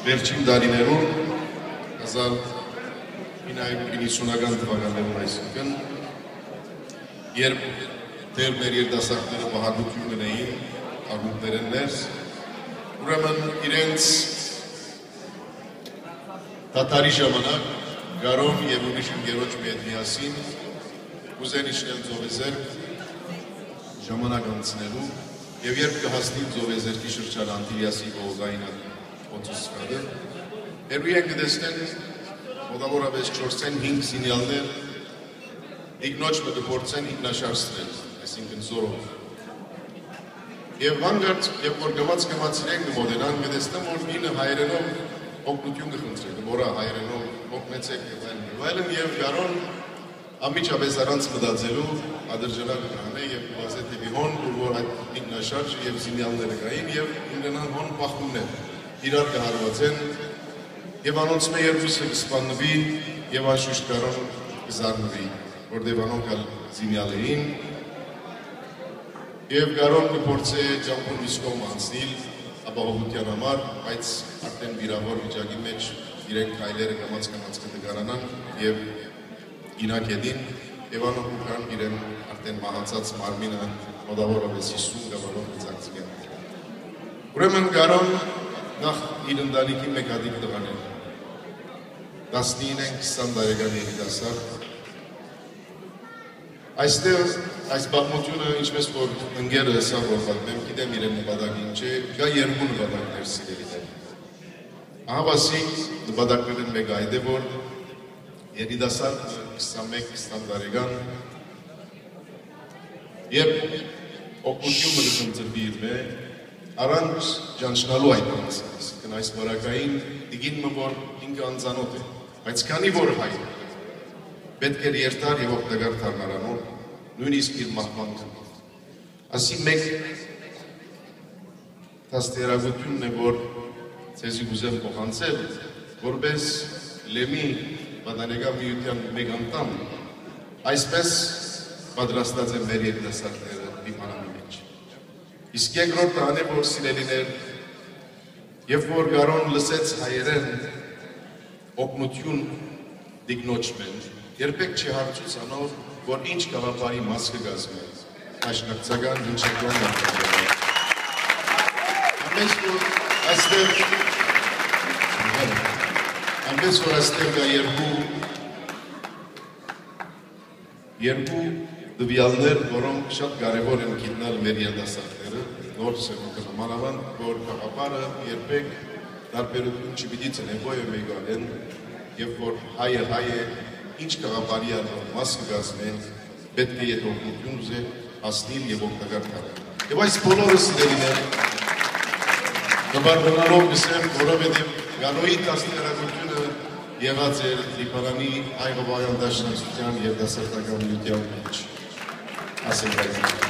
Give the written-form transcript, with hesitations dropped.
վերջին դարիներում 1990-ական թվականներում այսինքն երբ դեռ մեր երիտասարդները մահացություն ունեին, աղմուկներ են ներս, ուրեմն իրենց դատարի ժամանակ Գարոն և ուրիշ ընկերոջ հետ միասին ուզեն իջնել Ծովեզերք ժամանակ անցնելու և երբ կհասնի Ծովեզերքի շրջան Անտիլիասի ողողային օծուսկալը, հերույ են կտեսնեն մոտավորապես 4-5 զինյալներ իգնոջ մտպործեն իգնաշարստրել, այսինքն զորով։ Եվ վանգարդ, երբ որ գմած իրեն կմոտենան, կտեսնեմ, որ ինը հայերենով օգնություն կխնդրել, որը հայերենով օգնեցեք այլն և Գարոն ամիջապես առանց մտածելու ադրջանակ կհանե և վազե թեպի հոն, որ այդ իգնաշարժը և զինյալները կային և ինգնան հոն պախումներ իրար կհարվածեն և անոնցմե երկուսը կսպաննվի և անշուշտ Գարոն կզարնվի, որտև անոնք զինյալ էին և Գարոն կփորձե ջամփուն իսկոմ անցնել ապահովության համար, բայց արդեն վիրավոր վիճակի մեջ իրենք քայլերը կամաց կդգարանան և գինակետին և անոնք կան իրեն արդեն մահացած մարմինը մոտավորապես 50 գավառով կծակցվեն։ Ուրեմն Գարոն նախ իր ընտանիքի մեկ հատիկ տղաներ 19-20 տարեկան երիտասարդ այստեղ այս բաղմությունը ինչպես որ ընկերը հսա որ պատմեմ գիտեմ իրեն նպատակին չէ կա երկու նպատակներ սիրելիներ ահավասիկ նպատակներն մեկ այդ է որ երիտասարդ 21-20 տարեկան երբ օգնությունը կխնդրվի իր մե առանց ճանչնալու այդ բանասն այս բարակային դիգինը որ ինքը անծանոթ է բայց քանի որ հայ պետք է երթար և օգտակար դառնալու նույնիսկ իր մահվան ասի մեկ դաստիարակությունն է որ ձեզի ուզեմ փոխանցել որպես լեմի պատանեկան միության մեկ անդամ այսպես պատրաստած են մեր երիտասարդները դիմանալու մեջ իսկ երկրորդը այն է որ սիրելիներ երբ որ Գարոն լսեց հայերեն օգնություն դիգնոջմեն երբեք չհարցուցանով որ ինչ գաղափարի մաս կգազմի աշնակցական հնչակյան այնպես որ այստեղ կա երկու դվյալներ, որոնք շատ կարևոր են գիտնալ մեր երիտասարդները, նոր սերունդը մանավանդ, որ գաղափարը երբեք տարբերություն չպիտի ցնեվոյը մեգալեն, եւ որ հայը հայ է, ինչ գաղափարի մաս կգազմեն, պետք է եթե օգնություն ուզե հասնել եւ օգտակար դառնալ։ Եվ այս բոլորը սիրելիներ նպատակներով գսեմ, որովհետեւ Գարոյի դաստիարակությունը եղած էր Լիբանանի այգաբայան դաշնակցության եւ դասարտական միության մեջ։ Ասենք